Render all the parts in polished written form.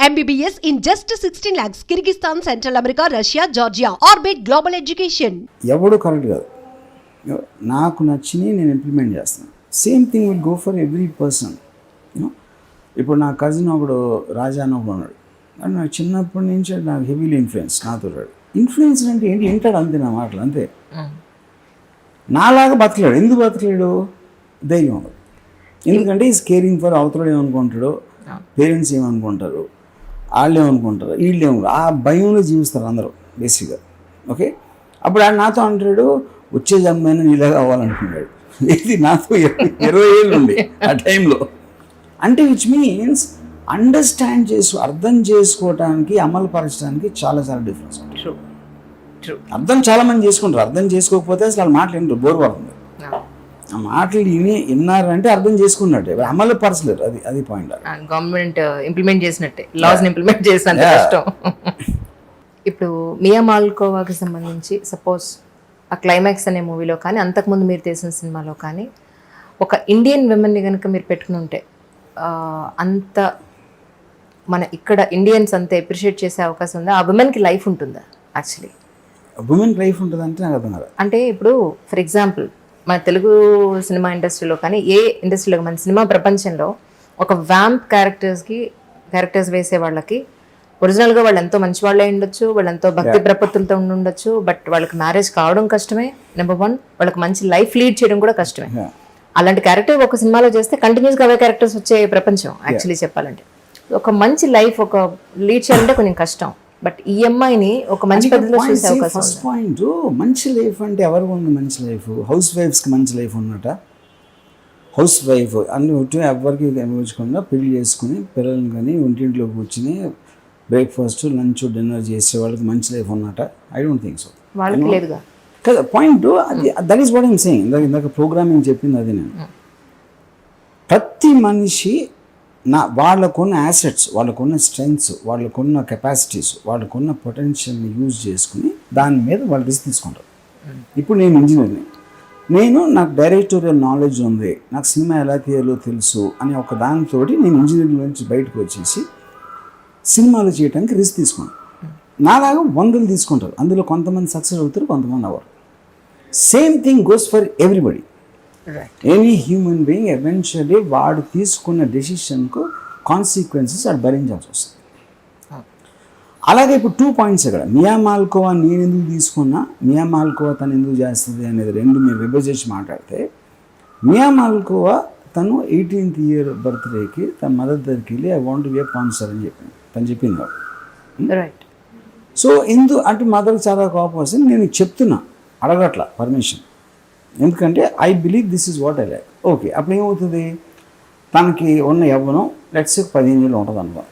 MBBS in just 16 lakhs. Kyrgyzstan, Central America, Russia, Georgia. Orbit Global Education. ఎవడు correct కాదు. నాకు నచ్చిని నేను implement చేస్తాను. Same thing will go for every person. ఇప్పుడు నా కజిన్ ఒకడు రాజా అని ఒకడు ఉన్నాడు. కానీ నాకు చిన్నప్పటి నుంచి నాకు హెవీలీ నాతో ఇన్ఫ్లుయెన్స్ అంటే ఏంటి వింటాడు అంతే, నా మాటలు అంతే. నాలాగా బతకలేడు. ఎందుకు బతకలేడు? ధైర్యం ఉండదు. ఎందుకంటే ఈజ్ కేరింగ్ ఫర్ అవతల ఏమనుకుంటాడు, పేరెంట్స్ ఏమనుకుంటారు, వాళ్ళు ఏమనుకుంటారు, వీళ్ళు ఏమనుకుంటారు, ఆ భయంలో జీవిస్తారు అందరూ బేసిక్గా. ఓకే, అప్పుడు ఆయన నాతో అంటాడు వచ్చే జన్మైనా నీలాగా అవ్వాలనుకున్నాడు. ఇది నాతో 20 ఏళ్ళు ఉండి ఆ టైంలో. అంటే విచ్ మీన్స్ అండర్స్టాండ్ అర్థం చేసుకోవటానికి అమలు పరచడానికి చాలా చాలా డిఫరెన్స్. అర్థం చాలా మంది చేసుకుంటారు, అర్థం చేసుకోకపోతే అసలు వాళ్ళ మాటలు ఏంటో బోర్ పడుతుంది. ఆ మాటలు విన్నారంటే అర్థం చేసుకున్నట్టే, అమలు పరచలేరు. అది పాయింట్. గవర్నమెంట్ ఇంప్లిమెంట్ చేసినట్టే, లాస్ ఇంప్లిమెంట్ చేసినంత కష్టం. ఇప్పుడు మియా మాల్కోవాకి సంబంధించి సపోజ్ ఆ క్లైమాక్స్ అనే మూవీలో కానీ అంతకుముందు మీరు తీసిన సినిమాలో కానీ ఒక ఇండియన్ విమెన్ని కనుక మీరు పెట్టుకుని ఉంటే అంత మన ఇక్కడ ఇండియన్స్ అంత ఎప్రిషియేట్ చేసే అవకాశం ఉందా? ఆ విమెన్కి లైఫ్ ఉంటుందా? యాక్చువల్లీ ఉమెన్ లైఫ్ ఉంటుంది అంటే నాకు అర్థం కాదు. అంటే ఇప్పుడు ఫర్ ఎగ్జాంపుల్ మన తెలుగు సినిమా ఇండస్ట్రీలో కానీ ఏ ఇండస్ట్రీలో మన సినిమా ప్రపంచంలో ఒక వ్యాంప్ క్యారెక్టర్స్ వేసే వాళ్ళకి ఒరిజినల్గా వాళ్ళు ఎంతో మంచి వాళ్ళే ఉండొచ్చు, వాళ్ళు ఎంతో భక్తి ప్రపత్తులతో ఉండొచ్చు, బట్ వాళ్ళకి మ్యారేజ్ కావడం కష్టమే. నెంబర్ 1, వాళ్ళకి మంచి లైఫ్ లీడ్ చేయడం కూడా కష్టమే. అలాంటి క్యారెక్టర్ ఒక సినిమాలో చేస్తే కంటిన్యూస్గా అవే క్యారెక్టర్స్ వచ్చే ప్రపంచం యాక్చువల్లీ చెప్పాలంటే. ఒక మంచి లైఫ్ ఒక లీడ్ చేయాలంటే కొంచెం కష్టం. బట్ ఈ అమ్మాయిని ఒక మంచి పద్ధతిలో చూసే అవకాశం. ఫస్ట్ పాయింట్, మంచి లైఫ్ అంటే ఎవరికి ఉంది మంచి లైఫ్? హౌస్ వైఫ్స్కి మంచి లైఫ్ ఉన్నట. హౌస్ వైఫ్ అన్ని ఎవరికి అనుభవించకుండా పెళ్లి చేసుకుని పిల్లల్ని కానీ ఒంటింట్లో కూర్చుని బ్రేక్ఫాస్ట్ లంచ్ డిన్నర్ చేసే వాళ్ళకి మంచి లైఫ్ ఉన్నట. I don't think so. వాళ్ళకి లేదుగా కదా పాయింట్. అది that is what I'm saying. ఇందాక ప్రోగ్రామింగ్ చెప్పింది అది. నేను ప్రతి మనిషి వాళ్ళకున్న యాసెట్స్, వాళ్ళకున్న స్ట్రెంగ్త్స్, వాళ్ళకున్న కెపాసిటీస్, వాళ్ళకున్న పొటెన్షియల్ని యూజ్ చేసుకుని దాని మీద వాళ్ళు రిస్క్ తీసుకుంటారు. ఇప్పుడు నేను ఇంజనీర్ని, నాకు డైరెక్టోరియల్ నాలెడ్జ్ ఉంది, నాకు సినిమా ఎలా తీయాలో తెలుసు అని ఒక దానితో నేను ఇంజనీరింగ్ నుంచి బయటకు వచ్చేసి సినిమాలు చేయడానికి రిస్క్ తీసుకున్నాను. నాలాగా 100 తీసుకుంటారు. అందులో కొంతమంది సక్సెస్ అవుతారు, కొంతమంది అవ్వరు. Same thing goes for everybody. Any human being eventually వాడు తీసుకున్న డెసిషన్కు కాన్సిక్వెన్సెస్ వాడు భరించాల్సి వస్తుంది. అలాగే ఇప్పుడు 2 పాయింట్స్ ఇక్కడ. మియా మాల్కోవా నేను ఎందుకు తీసుకున్నా, మియా మాల్కోవా తను ఎందుకు చేస్తుంది అనేది రెండు మేము విభజించి మాట్లాడితే, మియా మాల్కోవా తను 18th ఇయర్ బర్త్డేకి తన మదర్ దగ్గరికి వెళ్ళి I want to be a dancer అని తను చెప్పింది. రైట్. సో అంటే మదర్కి చాలా కోపం వస్తుంది. నేను చెప్తున్నా, అడగట్లా పర్మిషన్. ఎందుకంటే I believe this is what I like. Okay, అప్పుడు ఏమవుతుంది, తనకి ఉన్న యవ్వనం లెట్స్ 15 ఏళ్ళు ఉంటుంది అనుకో.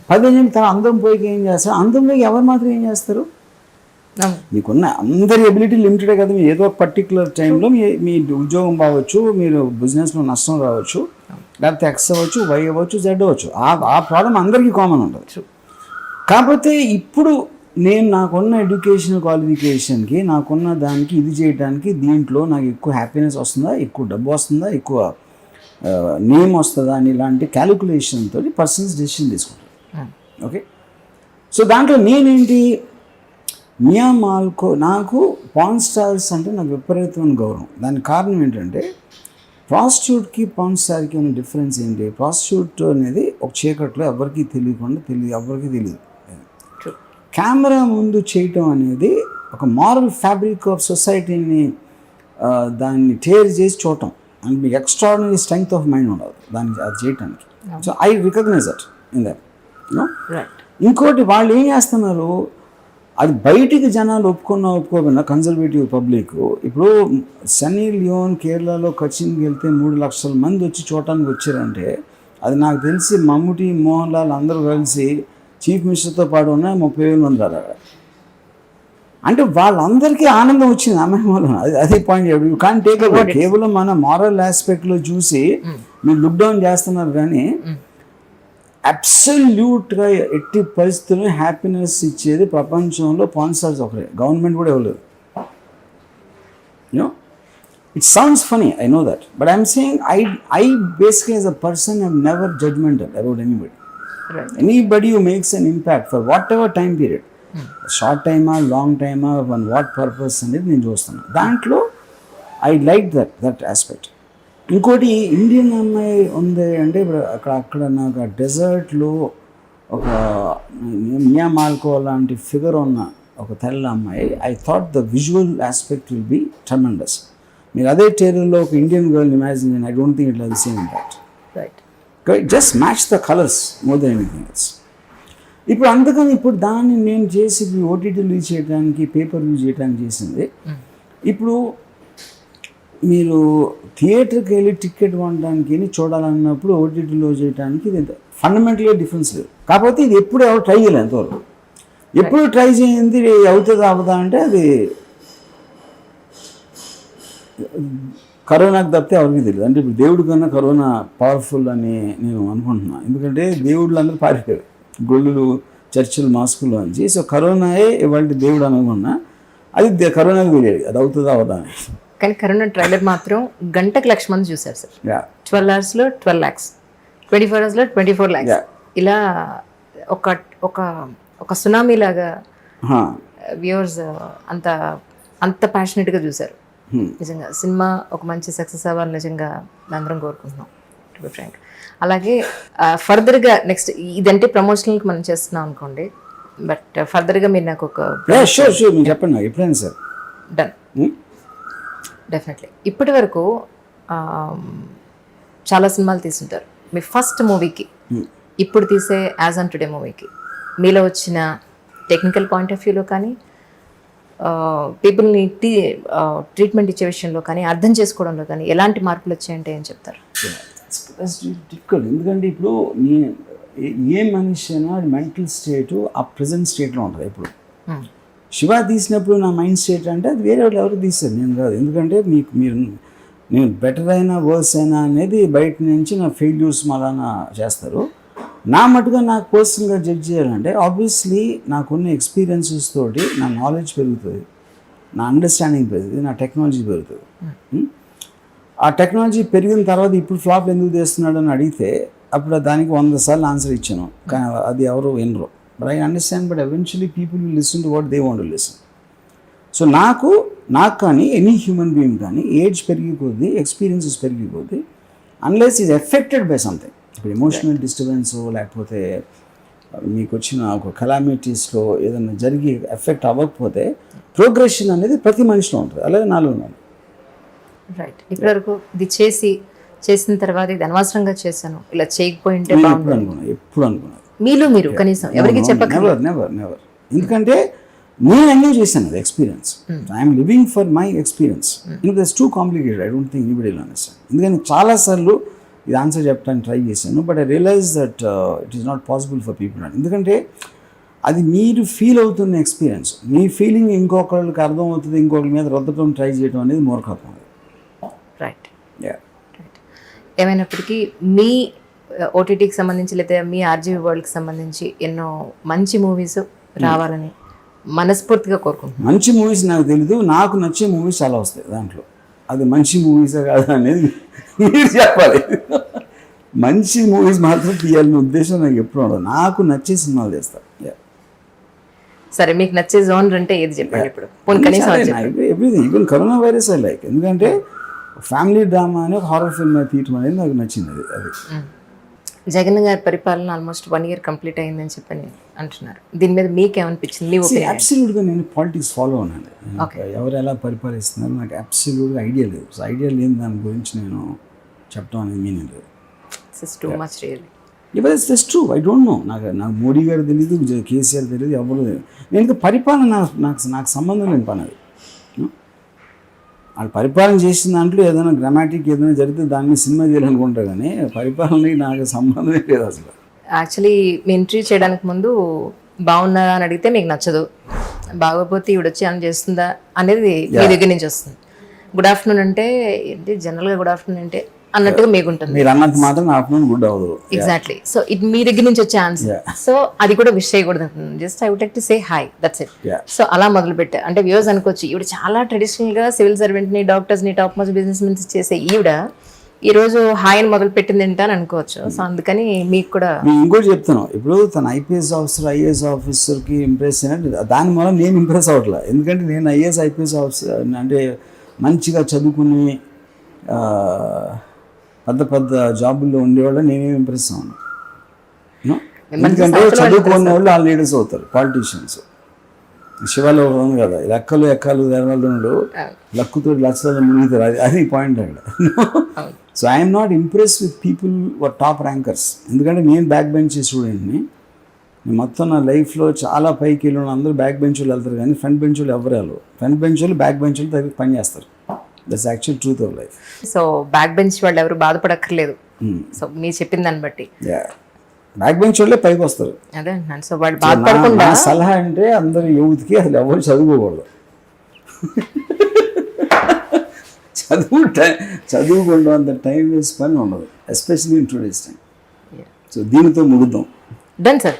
15 ఏళ్ళు తన అందరం పోయికి ఏం చేస్తారు? అందరం పోయి ఎవరు మాత్రం ఏం చేస్తారు? మీకున్న అందరి ఎబిలిటీ లిమిటెడే కదా. మీరు ఏదో ఒక పర్టికులర్ టైంలో మీ ఉద్యోగం బాగవచ్చు, మీరు బిజినెస్లో నష్టం రావచ్చు, లేకపోతే X అవ్వచ్చు, Y అవ్వచ్చు, Z అవ్వచ్చు. ఆ ప్రాబ్లం అందరికీ కామన్ ఉంటుంది. కాకపోతే ఇప్పుడు నేను నాకున్న ఎడ్యుకేషన్ క్వాలిఫికేషన్కి, నాకున్న దానికి ఇది చేయడానికి దీంట్లో నాకు ఎక్కువ హ్యాపీనెస్ వస్తుందా, ఎక్కువ డబ్బు వస్తుందా, ఎక్కువ నేమ్ వస్తుందా అని ఇలాంటి క్యాలిక్యులేషన్తో పర్సన్స్ డెసిషన్ తీసుకుంటారు. ఓకే, సో దాంట్లో నేనేంటి, మియా మాల్కో నాకు పాన్ స్టార్స్ అంటే నాకు విపరీతమైన గౌరవం. దానికి కారణం ఏంటంటే ప్రాస్టిట్యూట్కి పాన్ స్టార్కి ఉన్న డిఫరెన్స్ ఏంటి? ప్రాస్టిట్యూట్ అనేది ఒక చీకట్లో ఎవరికి తెలియకుండా ఎవరికి తెలియదు. కెమెరా ముందు చేయటం అనేది ఒక మారల్ ఫ్యాబ్రిక్ ఆఫ్ సొసైటీని దాన్ని టేర్ చేసి చూడటం. అండ్ మీకు ఎక్స్ట్రాడినరీ స్ట్రెంగ్త్ ఆఫ్ మైండ్ ఉండదు దాన్ని అది చేయటానికి. So I recognise that in that. ఇంకోటి వాళ్ళు ఏం చేస్తున్నారు, అది బయటికి జనాలు ఒప్పుకోకుండా కన్జర్వేటివ్ పబ్లిక్. ఇప్పుడు సన్నీ లియోన్ కేరళలో కచిన్కి వెళ్తే 3 లక్షల మంది వచ్చి చూడటానికి వచ్చారంటే అది నాకు తెలిసి మమ్ముటి, మోహన్ లాల్ అందరూ కలిసి చీఫ్ మినిస్టర్తో పాటు ఉన్న 30,000 మంది రారు. అంటే వాళ్ళందరికీ ఆనందం వచ్చింది అమ్మాయి మూలం. అదే point. You can take about కేవలం మన మారల్ ఆస్పెక్ట్లో చూసి మీరు లుక్ డౌన్ చేస్తున్నారు, కానీ అబ్సల్యూట్గా ఎట్టి పరిస్థితుల్లో హ్యాపీనెస్ ఇచ్చేది ప్రపంచంలో పాన్ స్టార్స్ ఒకరే. గవర్నమెంట్ కూడా ఇవ్వలేదు. You know it sounds funny, I know that, but I'm saying I basically as a person have never judgmental about anybody. Anybody who makes an impact for whatever time period, short టైమా long టైమా one what purpose అనేది నేను చూస్తున్నాను. దాంట్లో I like that aspect. ఇంకోటి Indian అమ్మాయి ఉంది అంటే ఇప్పుడు అక్కడ నాకు ఆ డెజర్ట్లో ఒక మియా మాల్కో లాంటి ఫిగర్ ఉన్న ఒక తెల్ల అమ్మాయి, I thought the visual aspect will be tremendous. మీరు అదే టైలర్లో ఒక Indian girl imagine, I don't think it have the same impact. Just match the colours more than anything else. ఇప్పుడు అందుకని ఇప్పుడు దాన్ని నేను చేసి ఓటీటీ రిలీజ్ చేయడానికి, పేపర్ రిలీజ్ చేయడానికి చేసింది. ఇప్పుడు మీరు థియేటర్కి వెళ్ళి టికెట్ కొనడానికి చూడాలన్నప్పుడు ఓటీటీలో చేయడానికి ఇది ఫండమెంటల్గా డిఫరెన్స్ లేదు. కాకపోతే ఇది ఎప్పుడు ఎవరు ట్రై చేయలేదు ఎంతవరకు. ఎప్పుడు ట్రై చేయింది అవుతుందా అవుదా అంటే అది కరోనాకు తప్పితే ఎవరికి తెలియదు. అంటే ఇప్పుడు దేవుడి కన్నా కరోనా పవర్ఫుల్ అని నేను అనుకుంటున్నాను. ఎందుకంటే దేవుళ్ళు అందరూ పారిపోయారు గొల్లులు, చర్చిలు, మాస్కులు అని. సో కరోనాయే ఇవాళ దేవుడు అనుకున్నా, అది కరోనాకు తెలియదు అది అవుతుందా అవుదా అని. కానీ కరోనా ట్రైలర్ మాత్రం గంటకు 1,00,000 మంది చూశారు సార్. 12 అవర్స్లో 12 lakhs, 24 అవర్స్లో 24 lakhs. ఇలా ఒక ఒక ఒక సునామీ లాగా వ్యూవర్స్ అంత ప్యాషనెట్గా చూశారు. నిజంగా సినిమా ఒక మంచి సక్సెస్ అవ్వాలని నిజంగా అందరం కోరుకుంటున్నాం, టు బి ఫ్రాంక్. అలాగే ఫర్దర్గా నెక్స్ట్ ఇదంటే ప్రమోషనల్కి మనం చేస్తున్నాం అనుకోండి, బట్ ఫర్దర్గా మీరు నాకు ఒక చెప్పండి ఎప్పుడైనా సార్. Done, definitely. ఇప్పటి వరకు చాలా సినిమాలు తీసుంటారు. మీ ఫస్ట్ మూవీకి ఇప్పుడు తీసే యాజ్ ఆన్ టుడే మూవీకి మీలో వచ్చిన టెక్నికల్ పాయింట్ ఆఫ్ వ్యూలో కానీ, పీపుల్ని ట్రీట్మెంట్ ఇచ్చే విషయంలో కానీ, అర్థం చేసుకోవడంలో కానీ ఎలాంటి మార్పులు వచ్చాయంటే ఏం చెప్తారు? డిఫికల్ట్. ఎందుకంటే ఇప్పుడు ఏ మనిషి అయినా మెంటల్ స్టేటు ఆ ప్రజెంట్ స్టేట్లో ఉంటుంది. ఇప్పుడు శివ తీసినప్పుడు నా మైండ్ స్టేట్ అంటే అది వేరే వాళ్ళు ఎవరు తీస్తారు, నేను కాదు. ఎందుకంటే మీరు నేను బెటర్ అయినా వర్స్ అయినా అనేది బయట నుంచి నా ఫెయిల్యూర్స్ మళ్ళా చేస్తారు. నా మటుగా నాకు పర్సనల్గా జడ్జ్ చేయాలంటే ఆబ్వియస్లీ నాకున్న ఎక్స్పీరియన్సెస్ తోటి నా నాలెడ్జ్ పెరుగుతుంది, నా అండర్స్టాండింగ్ పెరుగుతుంది, నా టెక్నాలజీ పెరుగుతుంది. ఆ టెక్నాలజీ పెరిగిన తర్వాత ఇప్పుడు ఫ్లాప్ ఎందుకు చేస్తున్నాడు అని అడిగితే అప్పుడు దానికి 100 సార్లు ఆన్సర్ ఇచ్చాను, కానీ అది ఎవరు వినరు. But I understand, but eventually people will listen to what they want to listen. So నాకు కానీ ఎనీ హ్యూమన్ బీయింగ్ కానీ ఏజ్ పెరిగిపోద్ది, ఎక్స్పీరియన్సెస్ పెరిగిపోద్ది, unless is affected by something. ఇప్పుడు ఎమోషనల్ డిస్టర్బెన్స్ లేకపోతే మీకు వచ్చిన ఒక కలామిటీస్లో ఏదైనా జరిగి ఎఫెక్ట్ అవ్వకపోతే ప్రోగ్రెషన్ అనేది ప్రతి మనిషిలో ఉంటుంది, అలాగే నాలో ఉన్నాను. రైట్. ఇప్పటివరకు ఇది చేసిన తర్వాత ఇది అనవసరంగా చేశాను, ఇలా చేయకపోయి ఉంటే ఎప్పుడు అనుకున్నాను మీరు కనీసం ఎవరికి చెప్పక నెవర్. ఎందుకంటే నేను ఎంజాయ్ చేశాను అది experience. I'm living for my experience. It's too complicated, I don't think anybody will understand. ఎందుకంటే చాలాసార్లు ఇది ఆన్సర్ చెప్పడానికి ట్రై చేశాను, but I realise that it is not possible for people అని. ఎందుకంటే అది మీరు ఫీల్ అవుతున్న ఎక్స్పీరియన్స్, మీ ఫీలింగ్ ఇంకొకరికి అర్థం అవుతుంది, ఇంకొకరి మీద రుద్దటం ట్రై చేయడం అనేది మూర్ఖత్వం. రైట్. ఏమైనప్పటికీ మీ ఓటీటీకి సంబంధించి లేదా మీ ఆర్జీవీ వరల్డ్కి సంబంధించి ఎన్నో మంచి మూవీస్ రావాలని మనస్ఫూర్తిగా కోరుకుంటున్నాను. మంచి మూవీస్ నాకు తెలీదు, నాకు నచ్చే మూవీస్ చాలా వస్తాయి దాంట్లో. అది మంచి మూవీసే కాదు అనేది మీరు చెప్పాలి. మంచి మూవీస్ మాత్రం తీయాలనే ఉద్దేశం నాకు ఎప్పుడు ఉండదు, నాకు నచ్చే సినిమాలు చేస్తాను. సరే, మీకు నచ్చే జోనర్ అంటే ఏది చెప్పండి ఇప్పుడు? Everything, even corona virus I like. ఎందుకంటే ఫ్యామిలీ డ్రామా అని ఒక హారర్ ఫిల్మ్ తీయటం అనేది నాకు నచ్చింది. అది జగన్ గారి పరిపాలన ఆల్మోస్ట్ 1 year కంప్లీట్ అయిందని చెప్పని అంటున్నారు. దీని మీద మీకేమనిపించింది? అబ్సల్యూట్గా నేను పాలిటిక్స్ ఫాలో అవునండి. ఎవరు ఎలా పరిపాలిస్తున్నారు నాకు అబ్సల్యూట్గా ఐడియా లేదు. సో ఐడియా లేని దాని గురించి నేను చెప్పడం అనేది మీనింగ్ లేదు. Too much really. It's just true. I don't know. నాకు మోడీ గారు తెలియదు, కేసీఆర్ తెలియదు, ఎవరు తెలియదు. నేను పరిపాలన నాకు సంబంధం లేని పని అది. వాళ్ళు పరిపాలన చేసిన దాంట్లో ఏదైనా గ్రామాటిక్ ఏదైనా జరిగితే దాన్ని సినిమా చేయాలనుకుంటా, కానీ పరిపాలనకి నాకు సంబంధమే లేదు అసలు. యాక్చువల్లీ మీ ఇంటర్వ్యూ చేయడానికి ముందు బాగున్నారా అని అడిగితే మీకు నచ్చదు, బాగోపోతే ఈవిడ వచ్చి అని చేస్తుందా అనేది మీ దగ్గర నుంచి వస్తుంది. గుడ్ ఆఫ్టర్నూన్ అంటే ఏంటి, జనరల్గా గుడ్ ఆఫ్టర్నూన్ అంటే అన్నట్టుగా మీకు ఉంటుంది. మీరు అన్నట్టు మాత్రం ఆఫ్టర్నూన్ గుడ్ అవ్వదు. ఎగ్జాక్ట్లీ. సో ఇది మీ దగ్గర నుంచి వచ్చే ఆన్సర్. సో అది కూడా విష్ చేయకూడదు. Just I would like to say hi, that's it. So అలా మొదలు పెట్టా. అంటే వ్యూవర్స్ అనుకోవచ్చు ఈవిడ చాలా ట్రెడిషనల్ గా సివిల్ సర్వెంట్ ని, డాక్టర్స్ ని, టాప్ మోస్ట్ బిజినెస్ మెన్స్ చేసే ఈవిడ ఈరోజు హాయ్ అని మొదలు పెట్టింది ఏంటని అనుకోవచ్చు. సో అందుకని మీకు కూడా నేను ఇంకోటి చెప్తాను, ఇప్పుడు తన ఐపీఎస్ ఆఫీసర్ ఐఏఎస్ ఆఫీసర్కి ఇంప్రెస్ అయినట్టు దాని వల్ల నేను ఇంప్రెస్ అవ్వట్లే. ఎందుకంటే నేను ఐపీఎస్ ఆఫీసర్ అంటే మంచిగా చదువుకుని పెద్ద పెద్ద జాబుల్లో ఉండేవాళ్ళ నేనేం ఇంప్రెస్ అవ్వను. ఎందుకంటే చదువుకున్న వాళ్ళు ఆ లీడర్స్ అవుతారు, పాలిటీషియన్స్. శివాలో ఉంది కదా, లెక్కలు ఎక్కలు తెరవడంలో లక్కుతో లక్షల మునిగితారు, అది పాయింట్ అక్కడ. So I'm not impress with people were top rankers. ఎందుకంటే నేను బ్యాక్ బెంచ్ స్టూడెంట్ని. నేను మొత్తం నా లైఫ్లో చాలా పైకి వెళ్ళిన అందరూ బ్యాక్ బెంచ్ వాళ్ళు వెళ్తారు, కానీ ఫ్రంట్ బెంచ్ వాళ్ళు ఎవరు వెళ్ళరు. ఫ్రంట్ బెంచ్ వాళ్ళు బ్యాక్ బెంచ్ వాళ్ళు దగ్గర పని చేస్తారు. That's actual truth of life. So back bench వాళ్ళు ఎవరు బాధపడక్కర్లేదు. సో మీరు చెప్పిన దాన్ని బట్టి బ్యాక్ బెంచ్ వాళ్ళే పైకి వస్తారు. అదే అంటున్నాను. సో వాళ్ళు బాధపడకుండా నా సలహా అంటే అందరు యూత్కి అసలు ఎవరు చదువుకోకూడదు. చదువుకోవడం అంత టైం వేస్ట్ పని ఉండదు, especially in today's time. So దీనితో ముగుద్దాం. Done sir.